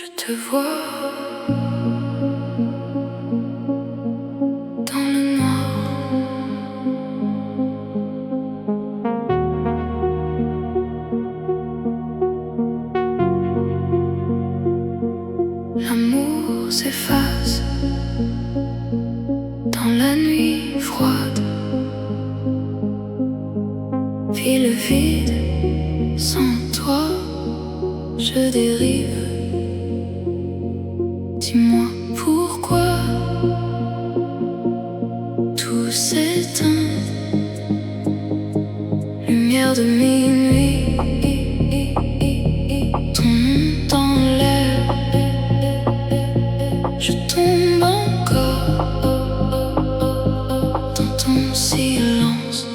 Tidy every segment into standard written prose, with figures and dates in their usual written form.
Je te vois dans le noir. L'amour s'efface dans la nuit froide. Puis le vide, sans toi, je dérive. Dis-moi pourquoi tout s'éteint. Lumière de minuit, ton nom dans l'air. Je tombe encore dans ton silence.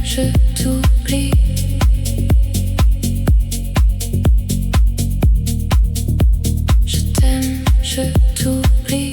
Je t'oublie. Je t'aime, je t'oublie.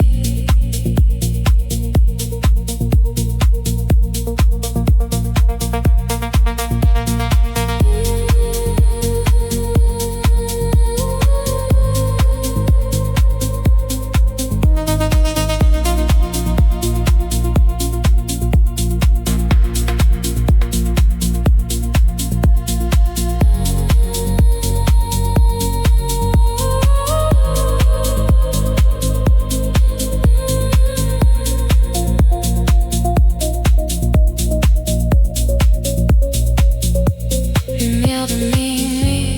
Lumière de minuit,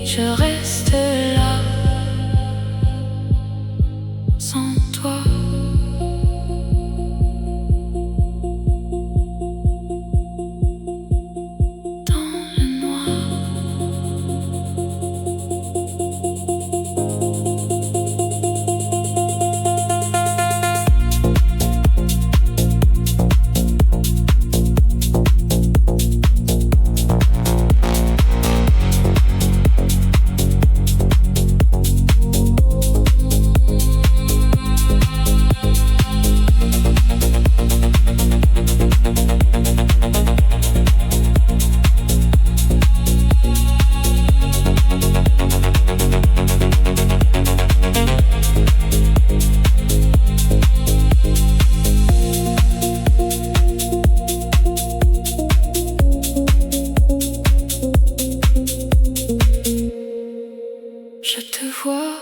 je reste là, sans toi. Dans le noir. Je te vois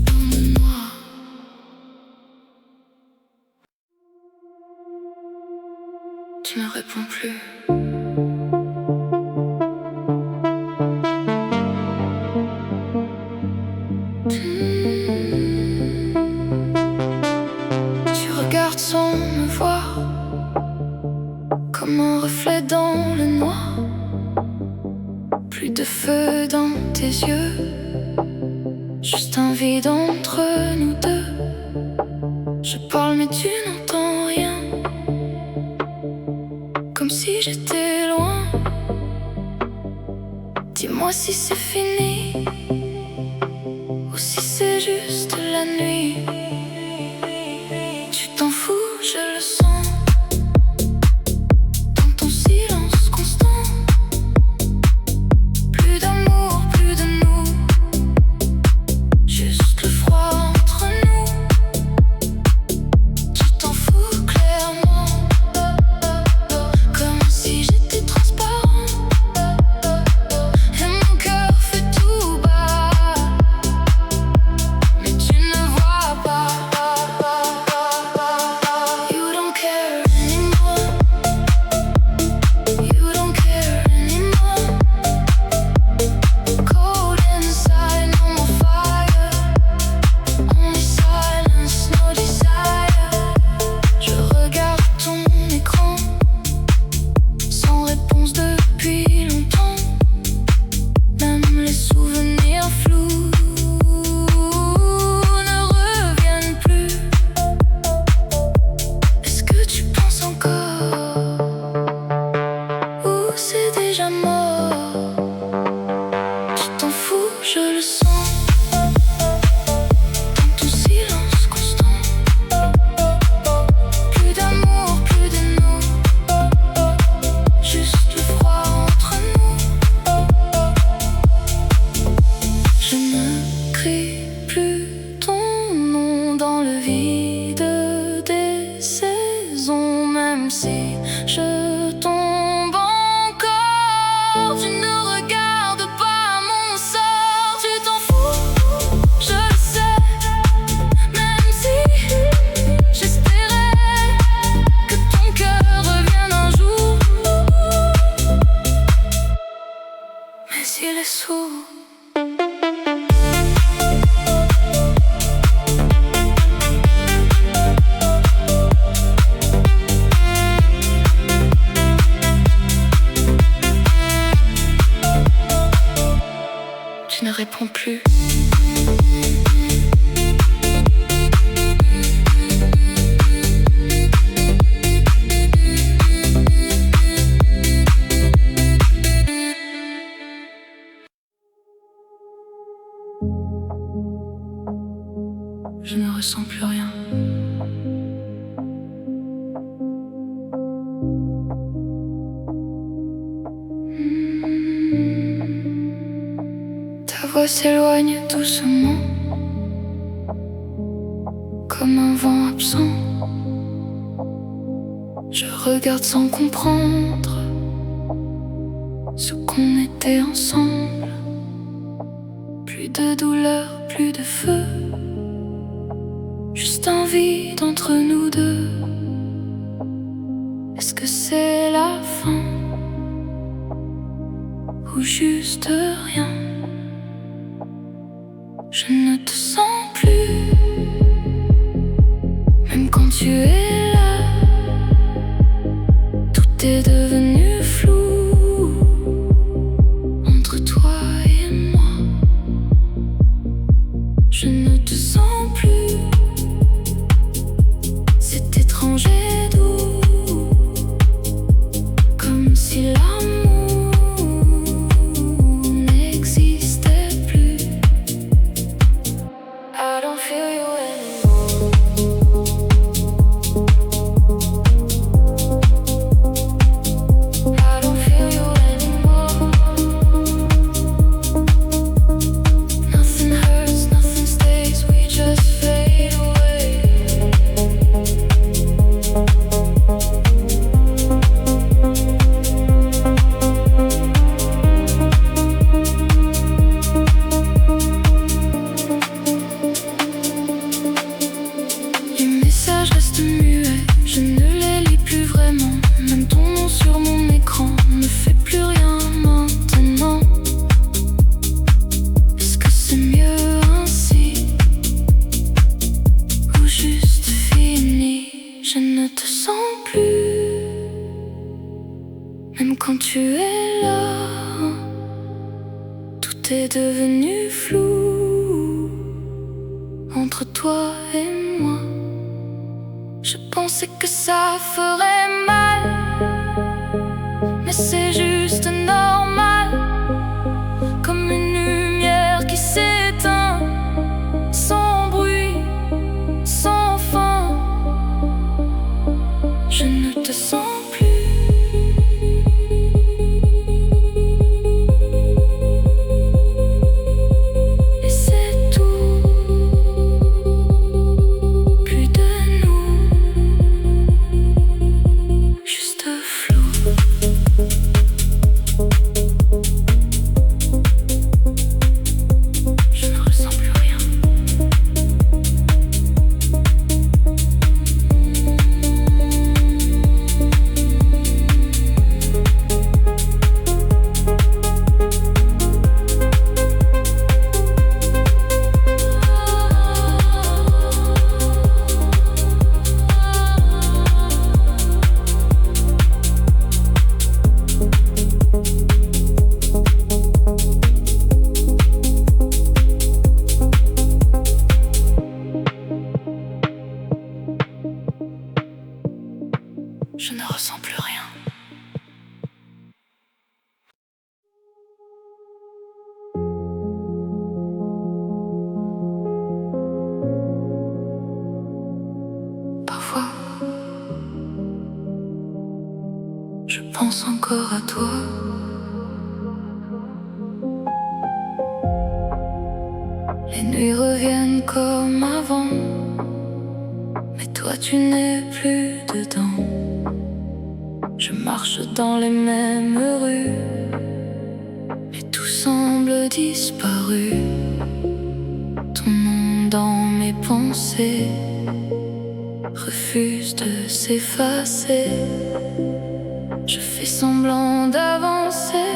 dans le noir. Tu ne réponds plus. Tu regardes sans me voir, comme un reflet dans le noir. Plus de feu dans tes yeux, juste un vide entre nous deux. Je parle mais tu n'entends rien, comme si j'étais loin. Dis-moi si c'est fini, ou si c'est juste la nuit. Tu t'en fous, je le sens. c'est déjà mort. répond plus. Je ne ressens plus rien. Ta voix s'éloigne doucement, comme un vent absent. Je regarde sans comprendre ce qu'on était ensemble. Plus de douleur, plus de feu, juste un vide entre nous deux. Est-ce que c'est la fin ou juste rien? Je ne te sens plus, même quand tu es là. Tout est devenu flou entre toi et moi. Je ne te sens plus. C'est étrange et doux, comme si l'amour n'existait plus. I don't feel you anymore. I don't feel you anymore. Nothing hurts, nothing stays, we just fade away. Les messages restent muets, je ne les lis plus vraiment. Même ton nom sur mon écran ne fait plus rien maintenant. Est-ce que c'est mieux ainsi ou juste fini? Je ne te sens plus, même quand tu es là. Tout est devenu flou entre toi et moi. Je pensais que ça ferait mal, mais c'est juste normal. Comme une lumière qui s'éteint, sans bruit, sans fin. Je ne te sens plus. Et c'est tout, plus de nous, juste flou. Je ne ressens plus rien. Je ne ressens plus rien. Parfois, je pense encore à toi. Les nuits reviennent comme avant, mais toi tu n'es plus dedans. Je marche dans les mêmes rues, mais tout semble disparu. Ton nom dans mes pensées refuse de s'effacer. Je fais semblant d'avancer,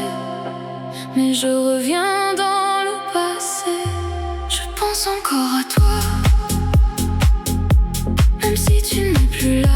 mais je reviens dans le passé. Je pense encore à toi, même si tu n'es plus là.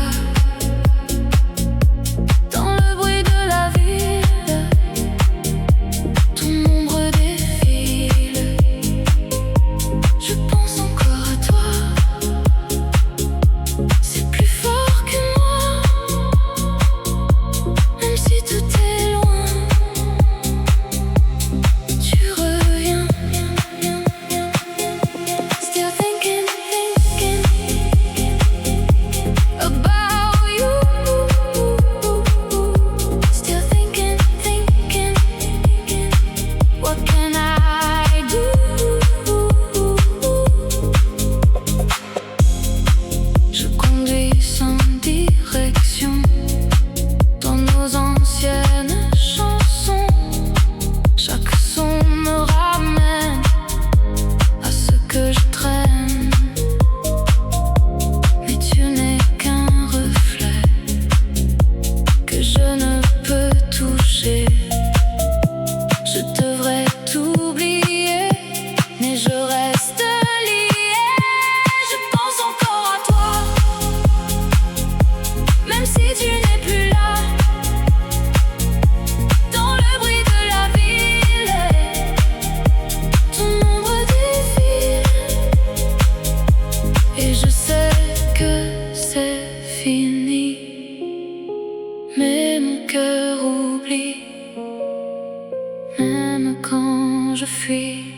je fuis,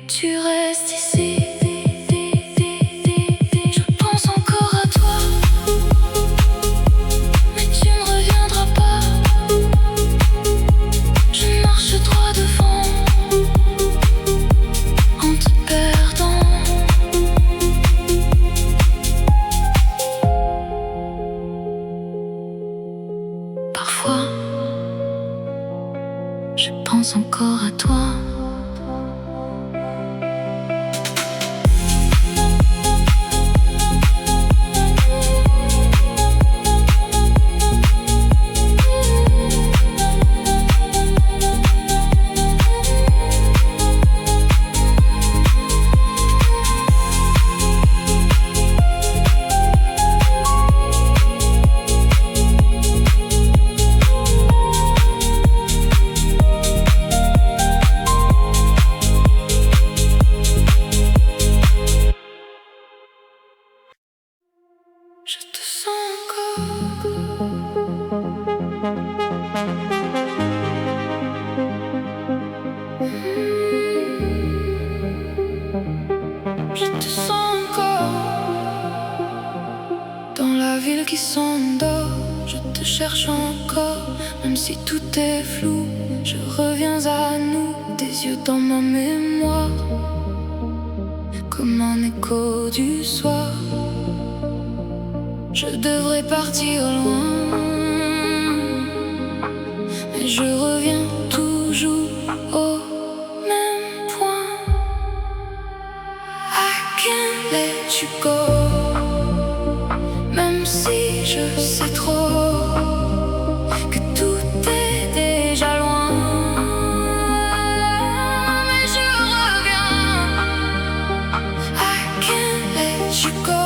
tu restes ici. Je pense encore à toi, mais tu ne reviendras pas. Je marche droit devant, en te perdant. Parfois, je pense encore à toi. Je te sens encore. Je te sens encore. Dans la ville qui s'endort, je te cherche encore. Même si tout est flou, je reviens à nous. Des yeux dans ma mémoire, comme un écho du soir. Je devrais partir loin, mais je reviens toujours au même point. I can't let you go, même si je sais trop que tout est déjà loin. Mais je reviens. I can't let you go.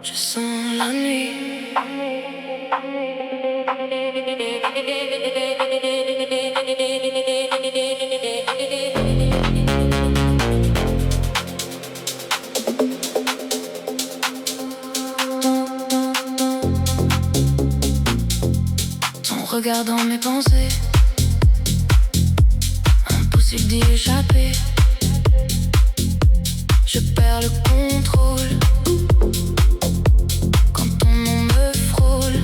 Je sens la nuit. Ton regard dans mes pensées, impossible d'y échapper. Je perds le contrôle quand ton nom me frôle.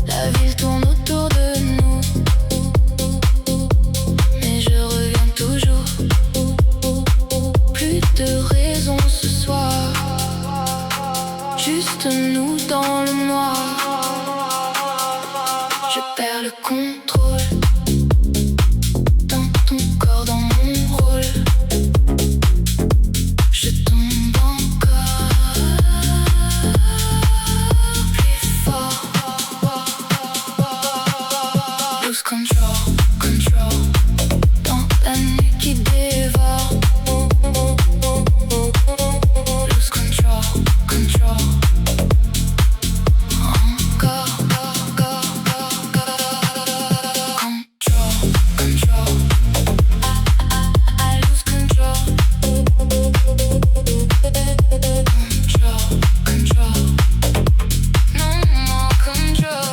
La ville tourne autour de nous, mais je reviens toujours. Plus de raison ce soir, juste nous dans le noir. Je perds le contrôle dans ton corps, dans mon rôle. Je tombe encore plus fort. Lose control, control. Dans la nuit qui dévore. Lose control, control. Encore, control, control. I lose control. Control, no more control.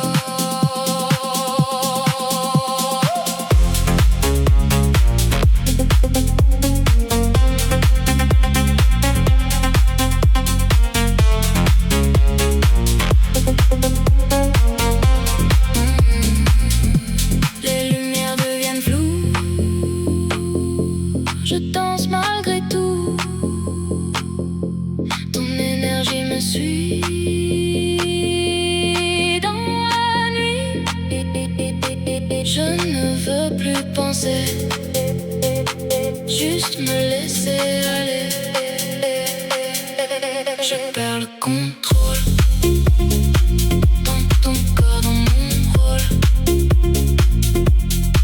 Les lumières deviennent floues. Je danse malgré tout. Ton énergie me suit dans la nuit. Je ne veux plus penser, juste me laisser aller. Je perds le contrôle dans ton corps, dans mon rôle.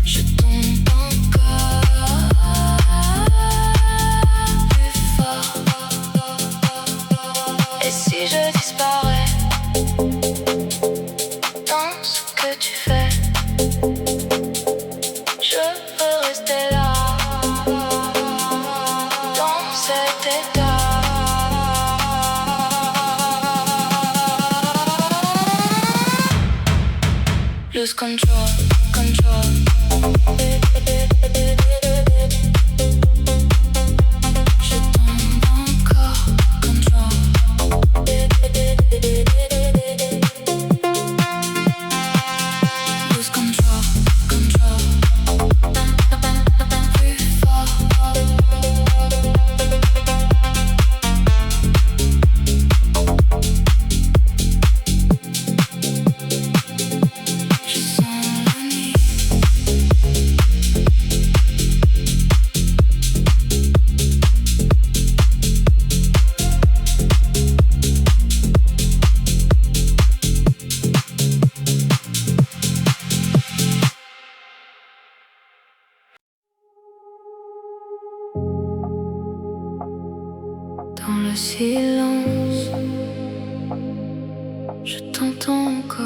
Je tombe encore plus fort. Et si je disparais dans ce que tu fais, je veux rester là, dans cet état. Lose control, control. Je tombe encore, control. Lose control, control. Plus fort. Je sens la nuit. Dans le silence, je t'entends encore.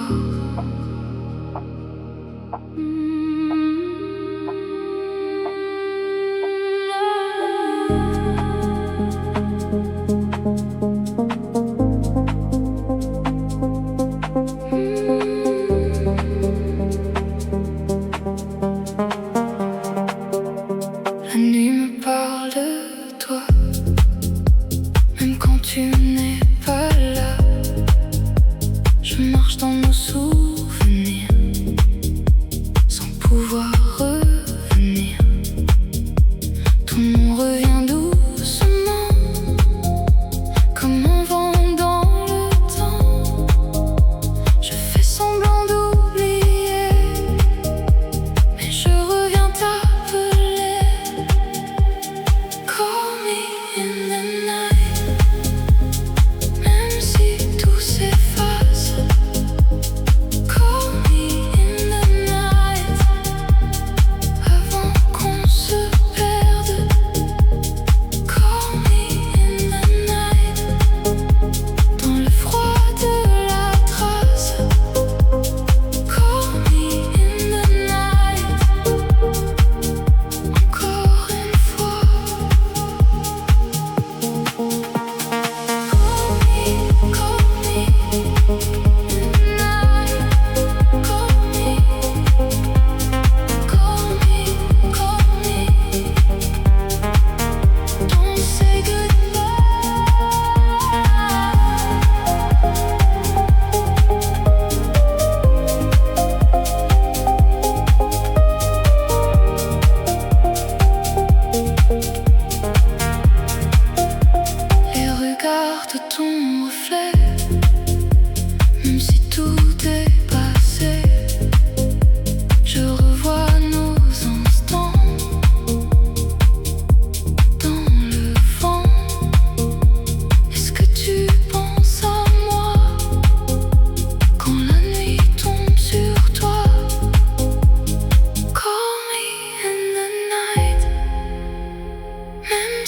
La nuit me parle de toi, même quand tu n'es pas là. Je marche dans nos souvenirs, sans pouvoir revenir. Tout le monde revient doucement, comme un vent dans le temps. Je fais semblant d'oublier, mais je reviens t'appeler. Call me in the night.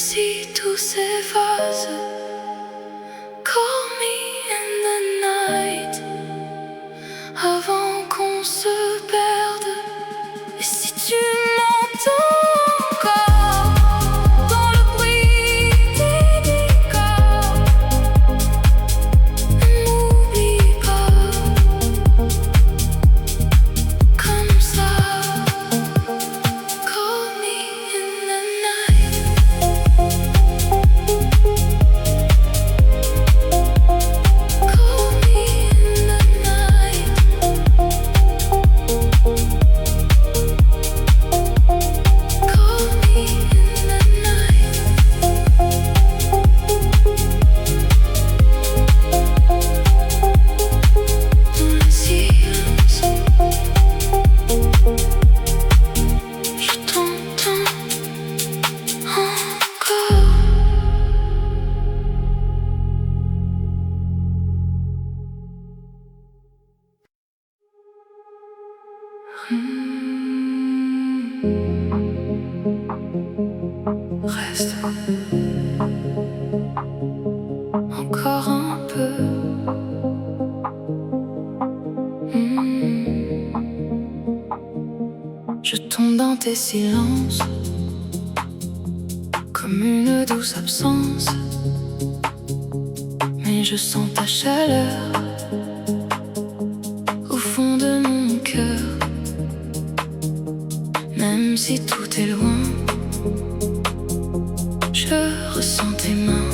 si tout s'efface. Call me in the night, avant qu'on se perde. Et si tu m'entends encore dans le bruit délicat, ne m'oublie pas comme ça. Call me in the night. Call me in the night. Call me in the night. Dans le silence, je t'entends encore. Reste encore un peu. Je tombe dans tes silences comme une douce absence, mais je sens ta chaleur au fond de mon cœur. Même si tout est loin, je ressens tes mains.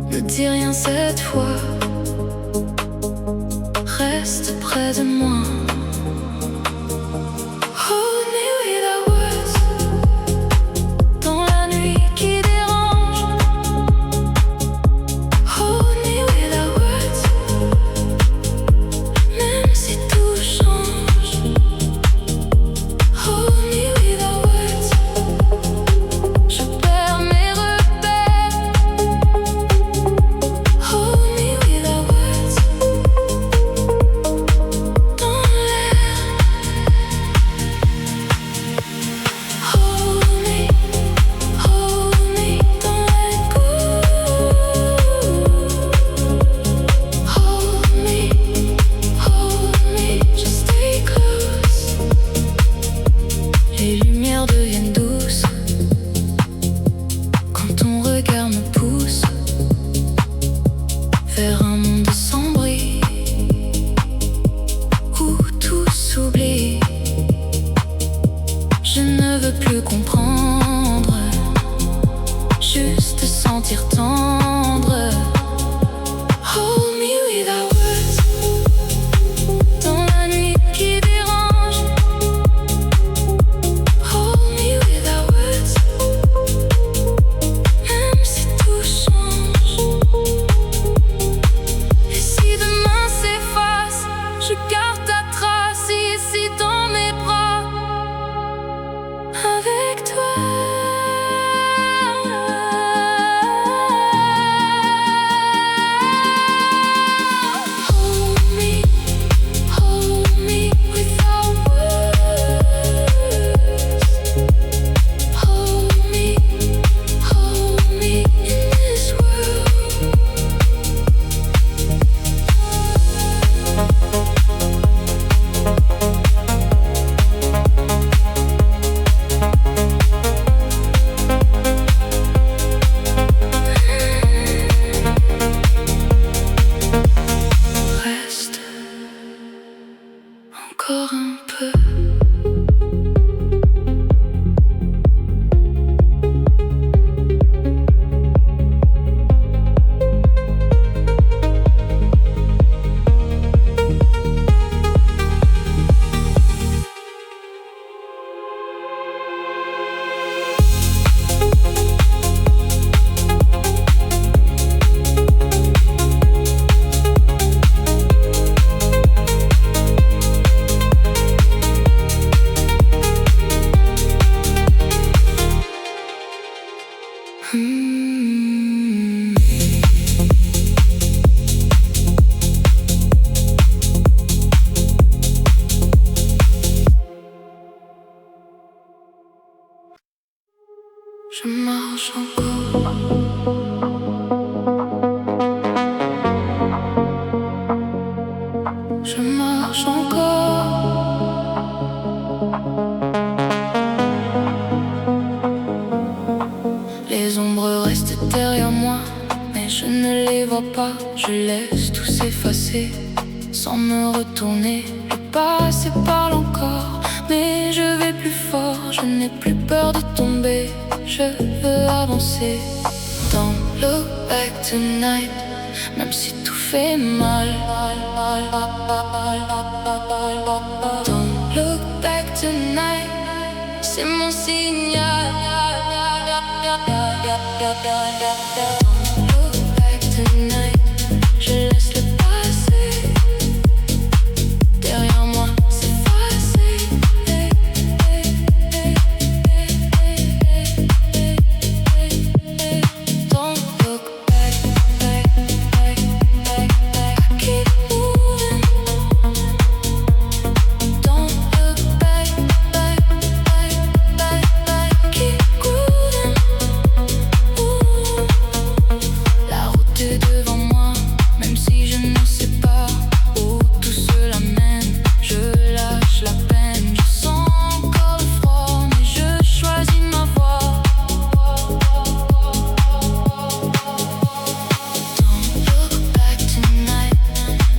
Ne dis rien cette fois, reste près de moi. Hold me without words, dans la nuit qui dérange. Hold me without words, même si tout change. Hold me without words, je perds mes repères. Hold me without words, dans l'air. Hold me, don't let go. Hold me, just stay close. Les lumières deviennent douces quand ton regard me pousse vers un monde sans bruit où tout s'oublie. Je ne veux plus comprendre, juste sentir tendre. Hold me without words, dans la nuit qui dérange. Hold me without words, même si tout change. Et si demain s'efface, je garde ta trace ici dans mes bras, avec toi. Hold me without words. Hold me in this world. Reste encore un peu. Je marche encore. Je marche encore. Les ombres restent derrière moi, mais je ne les vois pas. Je laisse tout s'effacer sans me retourner. Le passé parle encore, mais je vais plus fort. Je n'ai plus peur de tomber, je veux avancer. Don't look back tonight, même si tout fait mal. Don't look back tonight, c'est mon signal. Don't look back tonight, je laisse le passé derrière moi s'effacer. Don't look back, back, back, back, back. I keep moving. Don't look back, back, back, back, back. Keep grooving. La route est devant moi, même si je ne sais pas où tout cela mène. Je lâche la peine, je sens encore le froid, mais je choisis ma voie. Don't look back tonight,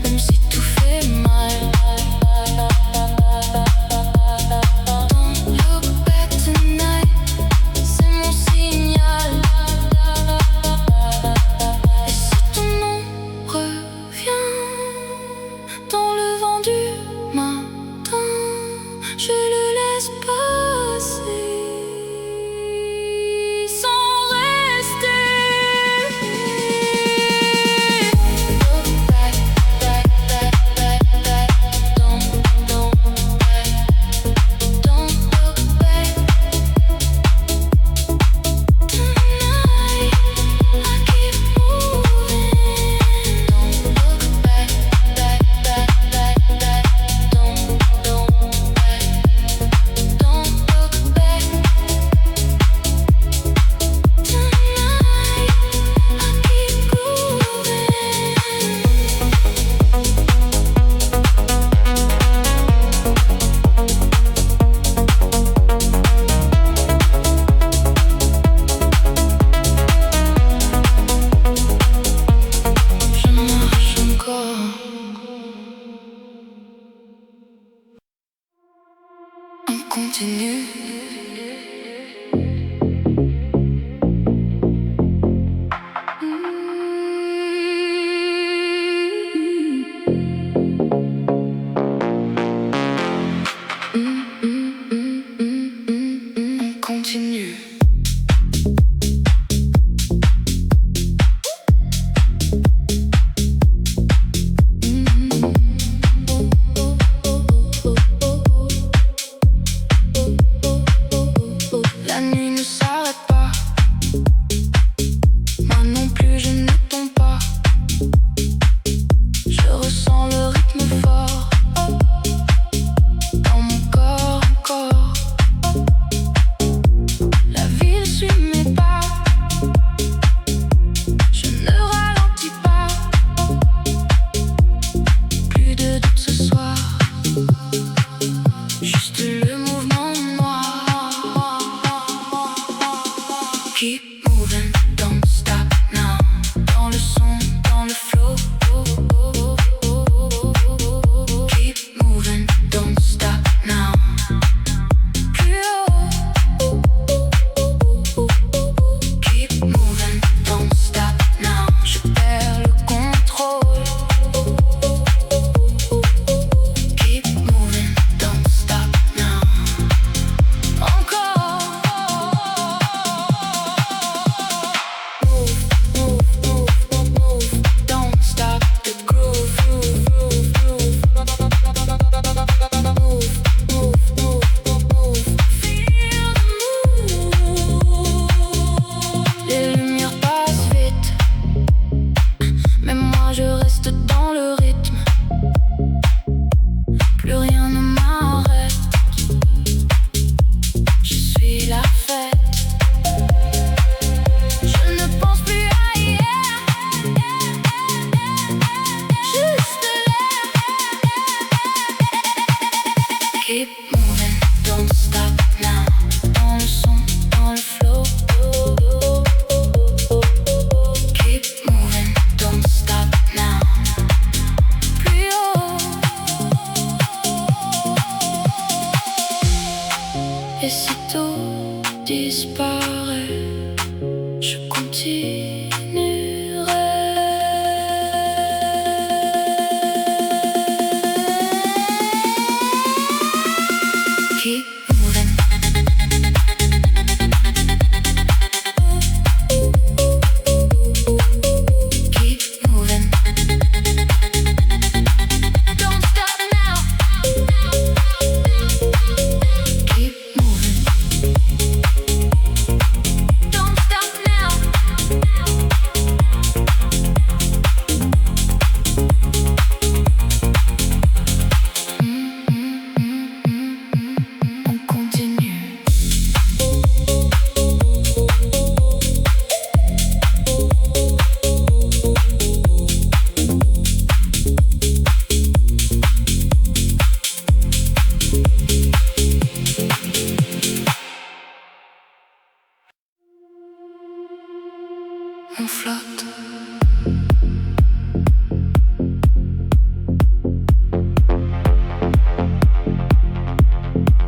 même si tout fait mal. Don't look back tonight, c'est mon signal. Et si ton nom revient dans le vent du matin, je le laisse passer sans rester. Look back, back, back, back, back. Don't look back. Don't look back. Tonight, I keep moving. Don't look back, back, back, back, back. Don't look back. Don't look back. Tonight, I keep grooving. Je marche encore. On continue. On continue. La nuit ne s'arrête pas. Moi non plus je ne tombe pas. Je ressens le rythme fort dans mon corps encore. La ville suit mes pas. Je ne ralentis pas. Plus de doute ce soir. Juste le mouvement noir. Keep moving, don't stop now. Dans le son, dans le flow. Keep moving, don't stop now. Plus haut. Keep moving, don't stop now. Je perds le contrôle. Keep moving, don't stop now. Encore. Move, move, move, move, move. Don't stop. disparaît, je continuerai. Keep moving. Keep moving. Don't stop now. Keep moving. Don't stop now. On continue. On flotte.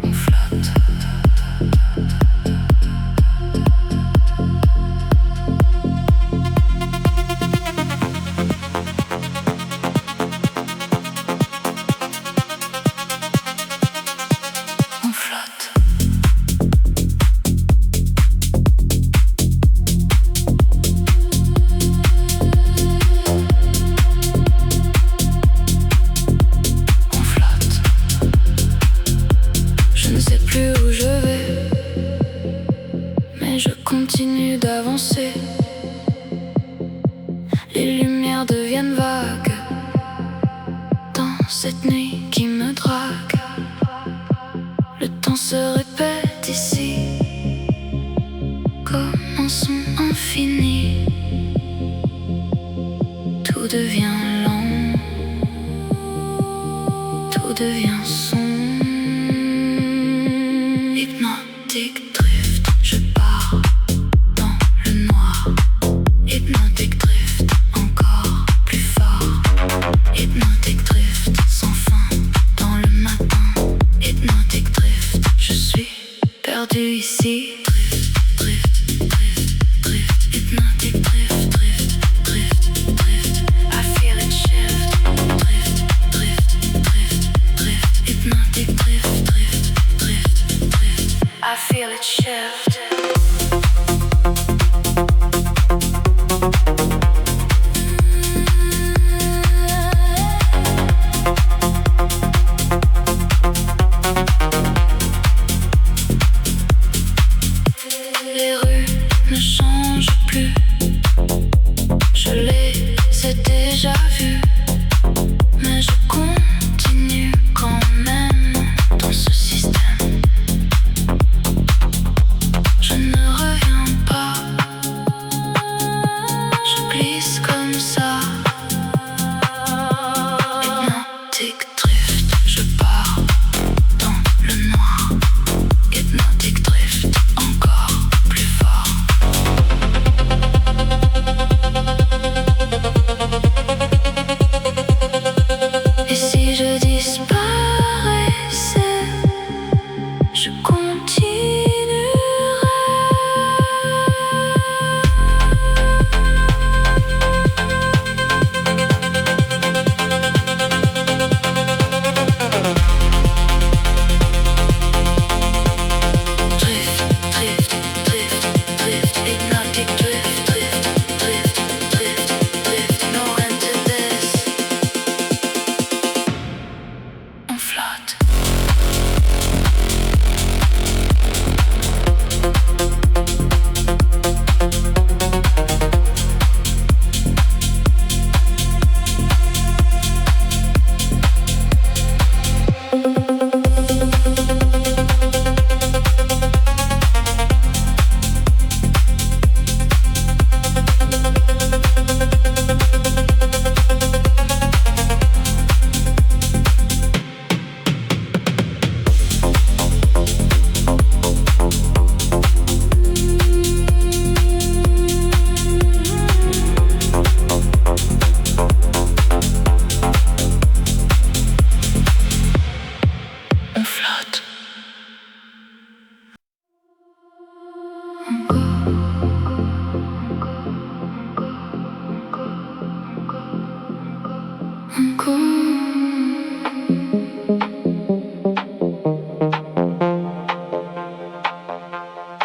On flotte. On flotte. On flotte. Je ne sais plus où je vais, mais je continue d'avancer. Les lumières deviennent vagues dans cette nuit qui me drague. Le temps se répète ici comme un son infini. Tout devient lent, tout devient sombre. Hypnotic drift, je pars dans le noir. Hypnotic drift, encore plus fort. Hypnotic drift, sans fin dans le matin. Hypnotic drift, je suis perdu ici. Drift, drift, drift, drift. Hypnotic drift, drift, drift, drift. I feel it shift. Drift, drift, drift, drift.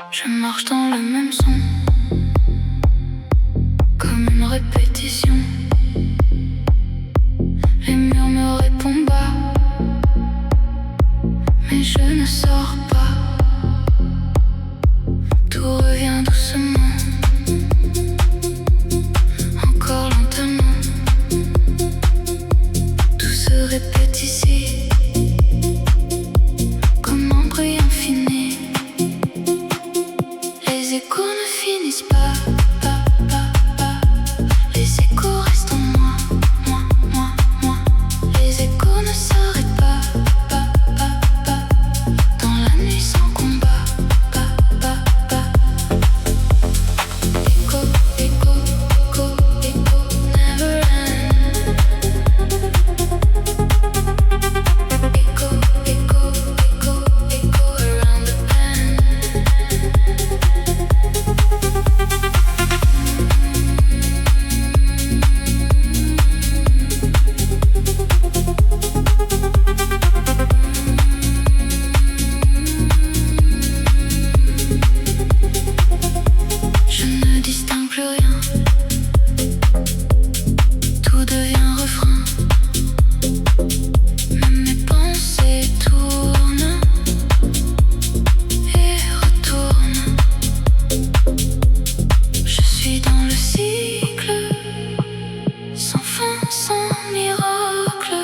Je marche dans le même son, comme une répétition. Les murs me répondent bas, mais je ne sors pas. Tout revient doucement, encore lentement. Tout se répète ici, comme un bruit infini. Les échos ne finissent pas, pas, pas, pas. Les échos restent en moi, moi, moi, moi. Les échos ne s'arrêtent pas, pas, pas, pas. Dans la nuit sans combat, pas, pas, pas. Écho, écho, écho, écho, never end. Écho, écho, écho, écho around the bend. Je ne distingue plus rien, tout devient refrain. Même mes pensées tournent et retournent. Je suis dans le cycle, sans fin, sans miracle.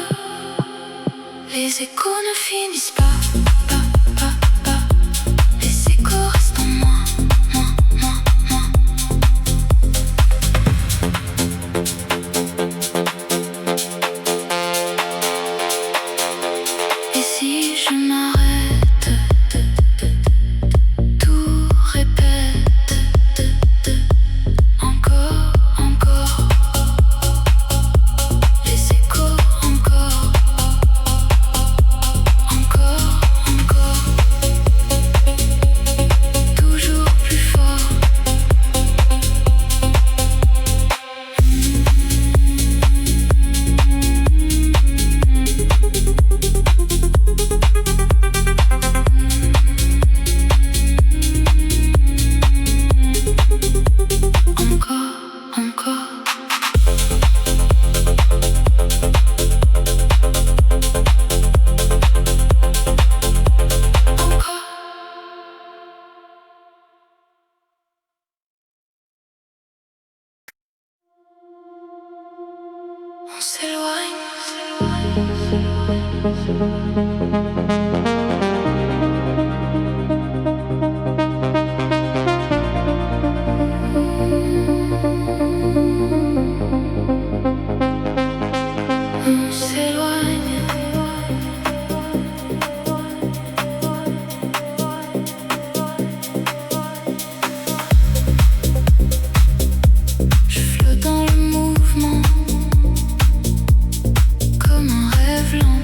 Les échos ne finissent pas, pas, pas, pas. Les échos restent en moi, moi, moi, moi. Et si je m'arrête, tout répète, encore, encore. Les échos, encore, encore, encore. Toujours plus fort. Encore, encore. Encore. On s'éloigne, on s'éloigne. Je flotte dans le mouvement, comme un rêve lent.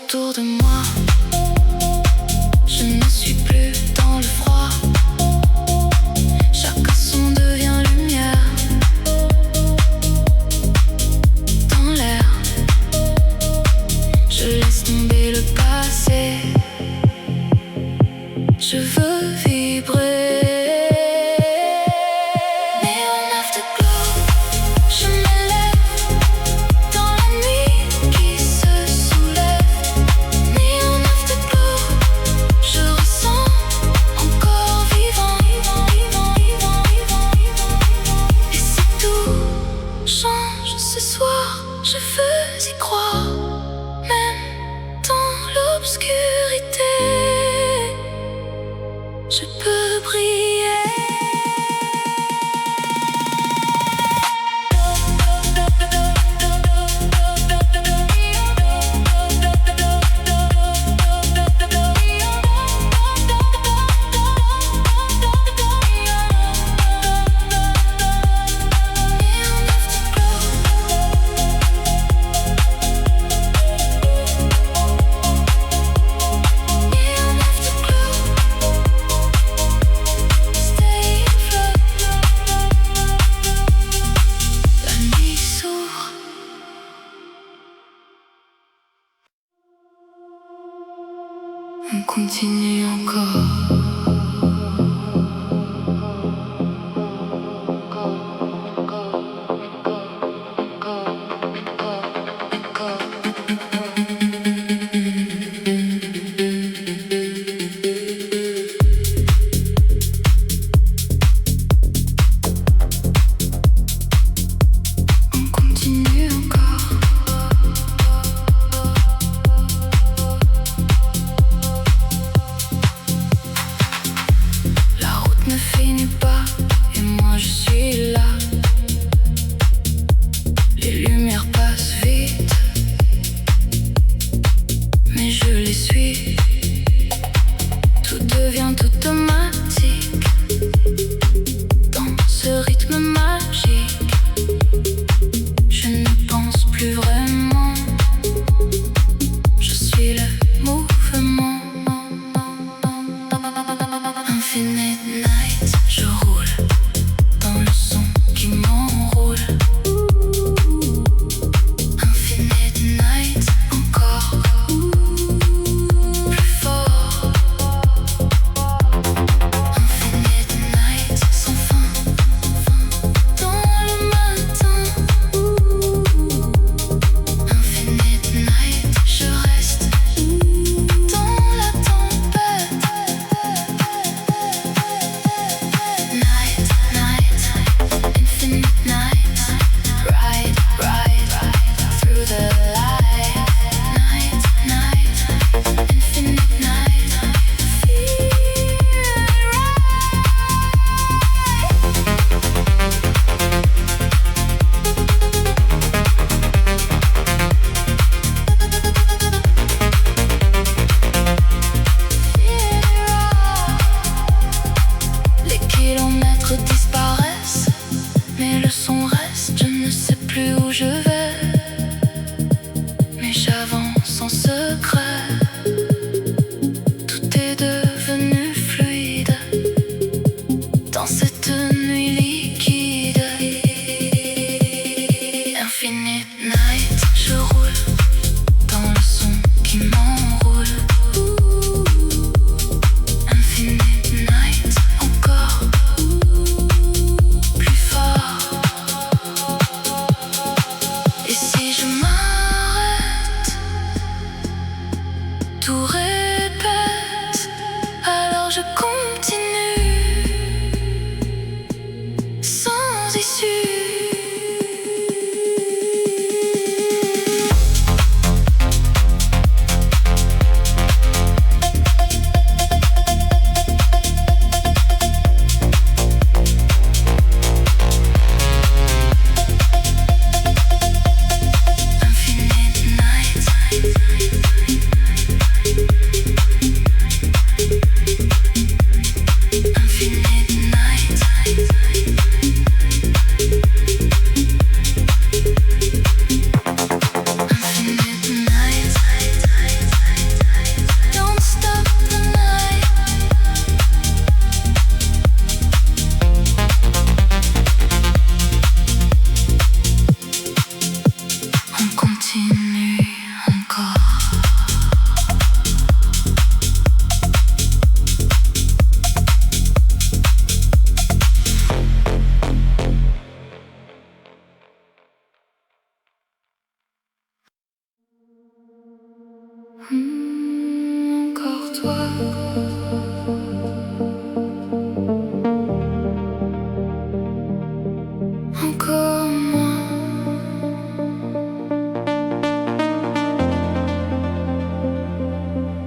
autour de moi. Je ne suis plus dans le froid. Chaque son devient lumière dans l'air. Je laisse tomber le passé. Je veux vibrer. On continue encore.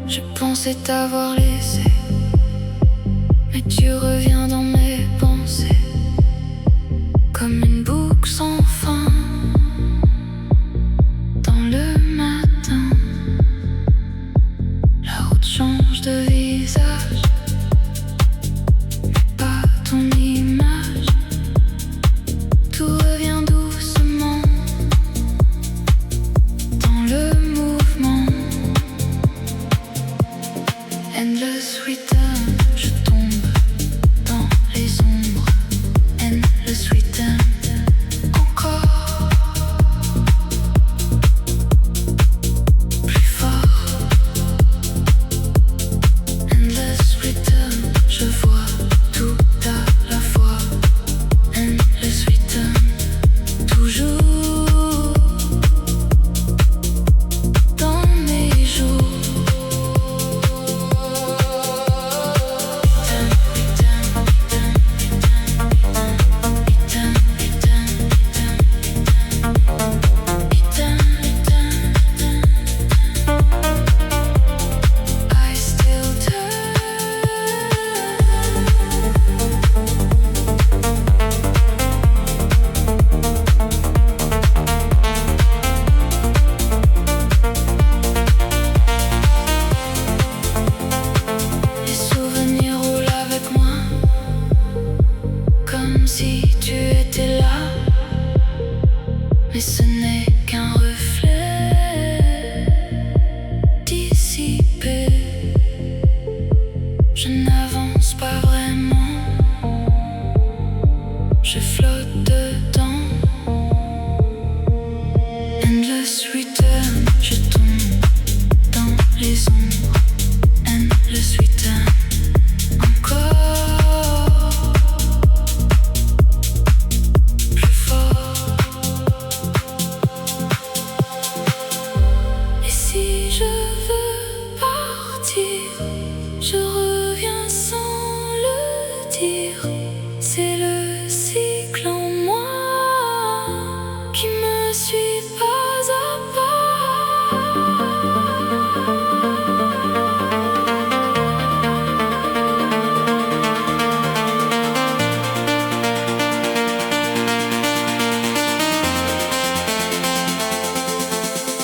Je pensais t'avoir laissé, mais tu reviens dans mes pensées, comme une boucle sans fin. Dans le matin, la route change de visage, pas ton image. Tout revient doucement dans le mouvement. Endless return, je tombe dans les ombres. Endless return, encore plus fort. Endless return, je vois tout à la fois. Endless return, toujours dans mes jours. I still turn. Les souvenirs roulent avec moi, comme si tu étais là, mais ce n'est qu'un reflet dissipé. Je n'avance pas vraiment, je flotte dedans. Endless return, je tombe dans les ombres. Endless return, encore plus fort. Et si je veux partir, je reviens sans le dire. C'est le cycle en moi qui me suit pas à pas.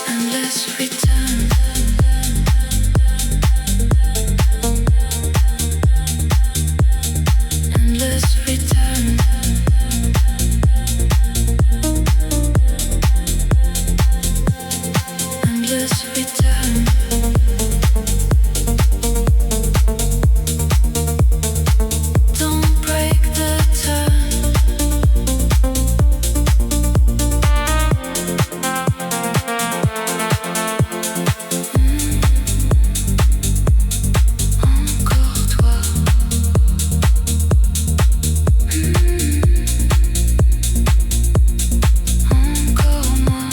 Endless return. Endless return. Endless return. Don't break the turn. Encore toi. Encore moi.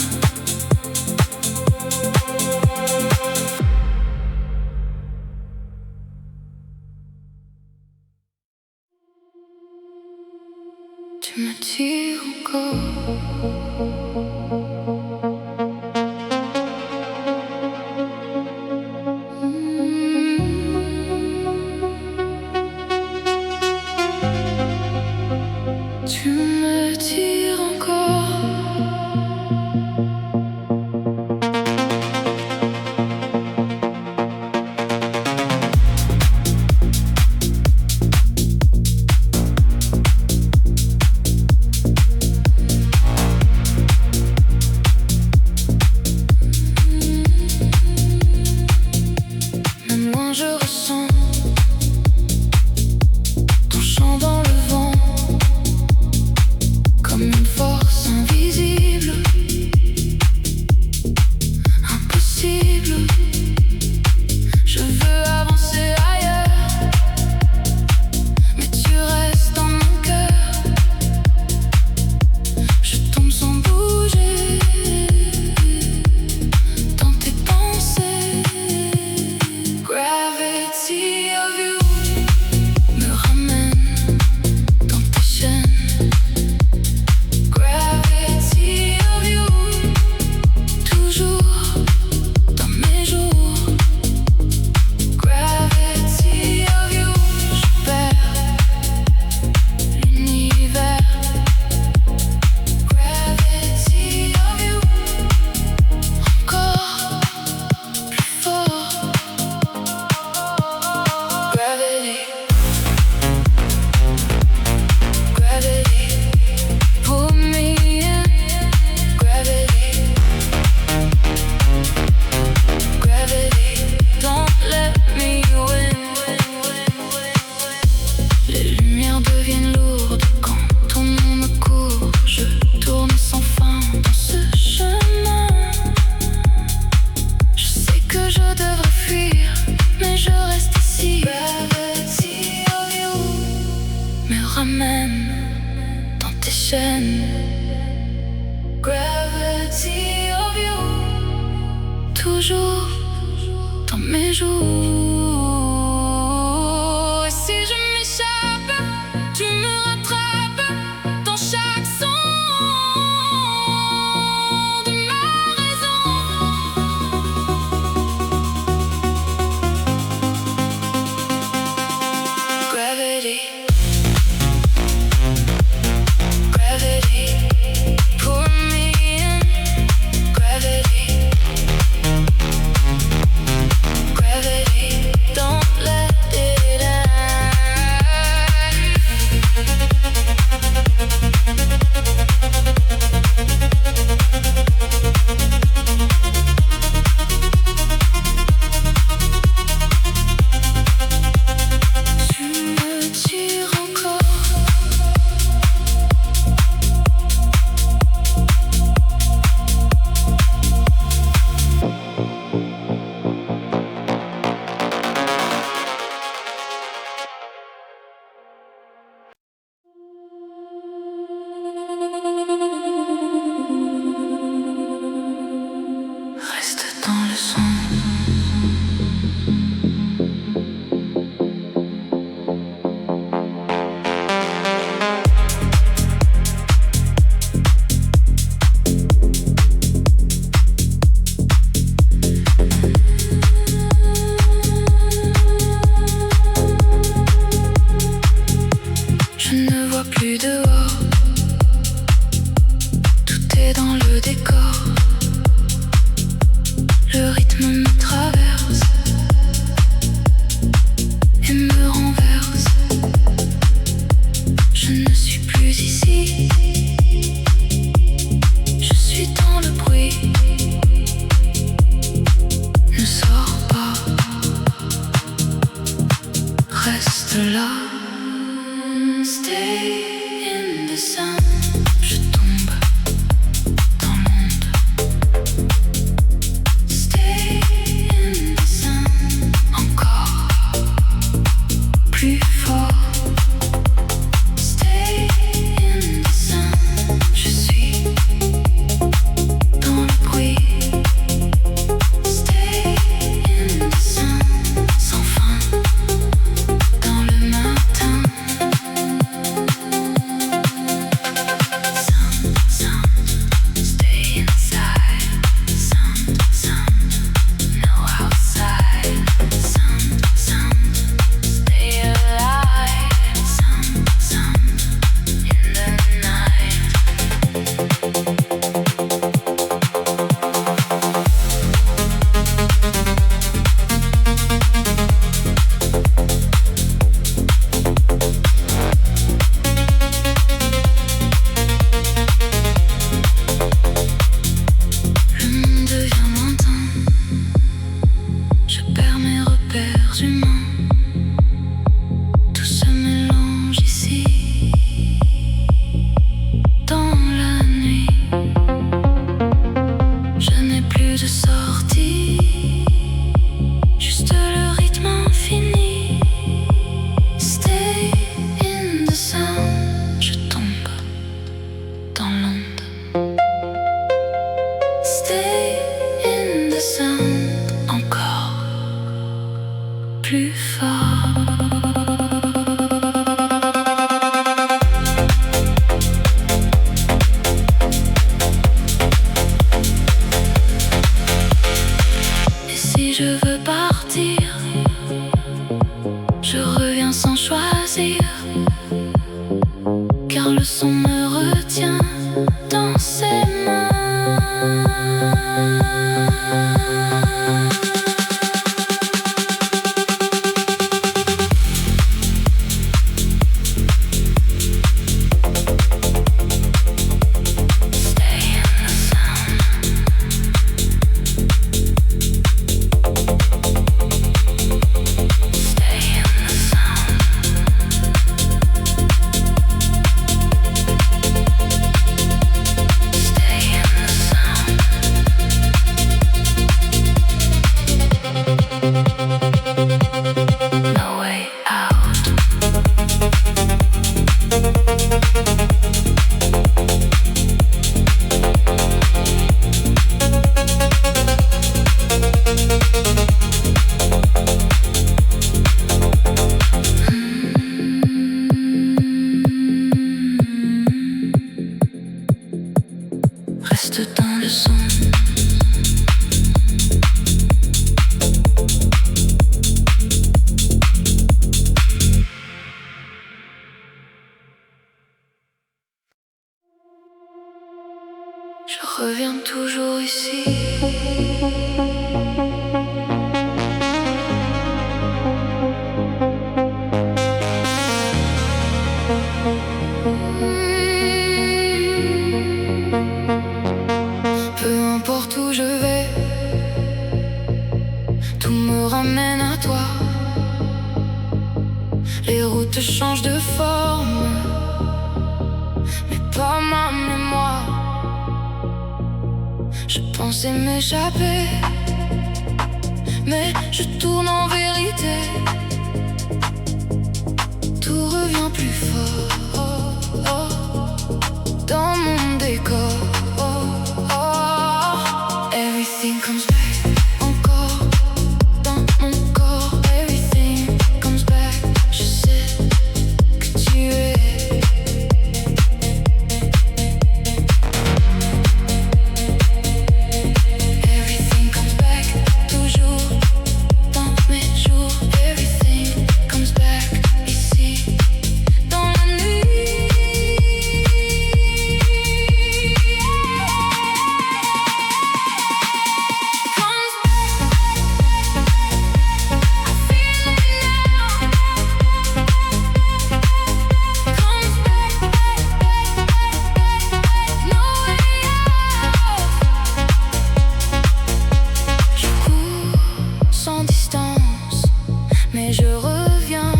Tu me tires encore. Tu me tires encore. chaîne. Gravity of you, toujours dans mes jours. Et si je m'échappe, tu me rattrapes dans chaque son de ma raison. Gravity. je change de forme, mais pas ma mémoire. Je pensais m'échapper, mais je tourne en vérité. Tout revient plus fort dans mon décor. Everything comes back, encore dans mon corps. Everything comes back, je sais que tu es. Everything comes back, toujours dans mes jours. Everything comes back, ici, dans la nuit. Sans distance, mais je reviens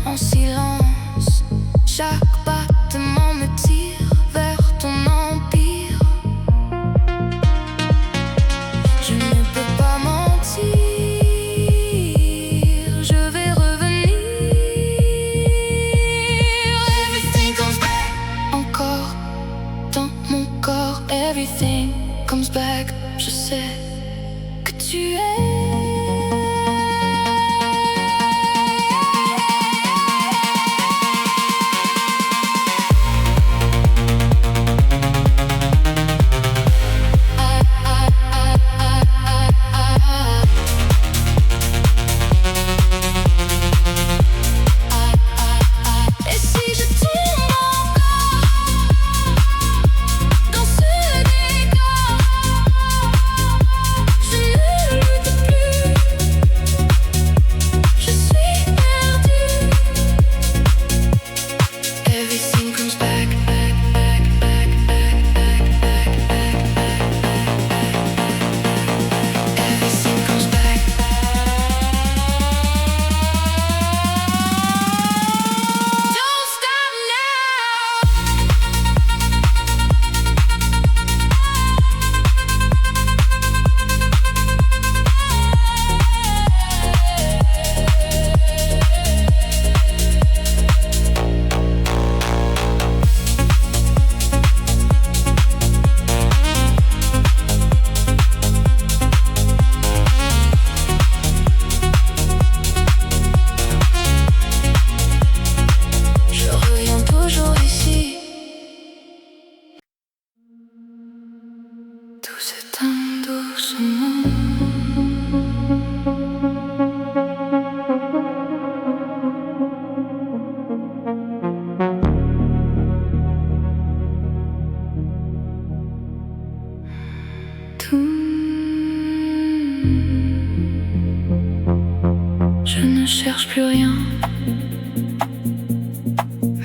en silence. Chaque battement me tire vers ton empire. Je ne peux pas mentir, je vais revenir. Everything comes back, encore dans mon corps. Everything comes back, je sais que tu es. Et si je tombe encore dans ce décor, je ne lutte plus, je suis perdue. Everything comes back, back, back, back, back, back, back, back, back. Everything comes back. Don't stop now. Je reviens toujours ici. Tout s'éteint doucement. Je ne cherche plus rien,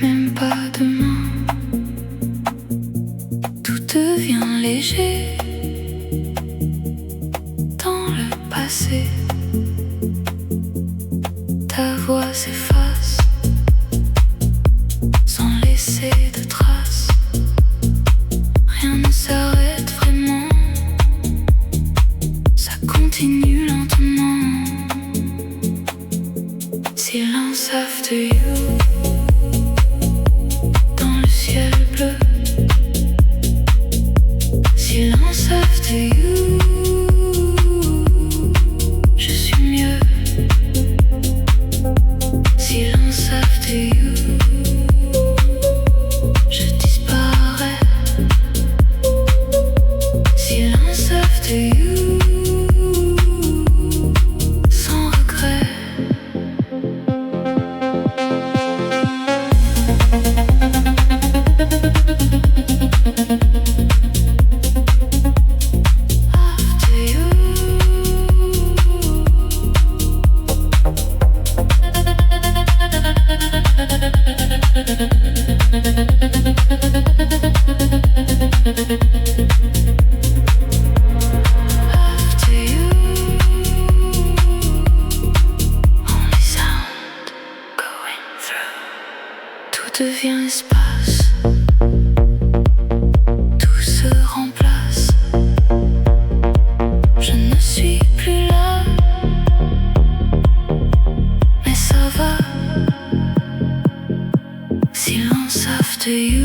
même pas demain. Tout devient léger dans le passé. Ta voix s'efface sans laisser de traces. Rien ne s'arrête vraiment, ça continue lentement. Silence after you, dans le ciel bleu. Silence after you, je suis mieux. Silence after you, je disparais. Silence after you, sans regret. devient espace. Tout se remplace. Je ne suis plus là, mais ça va. Silence after you.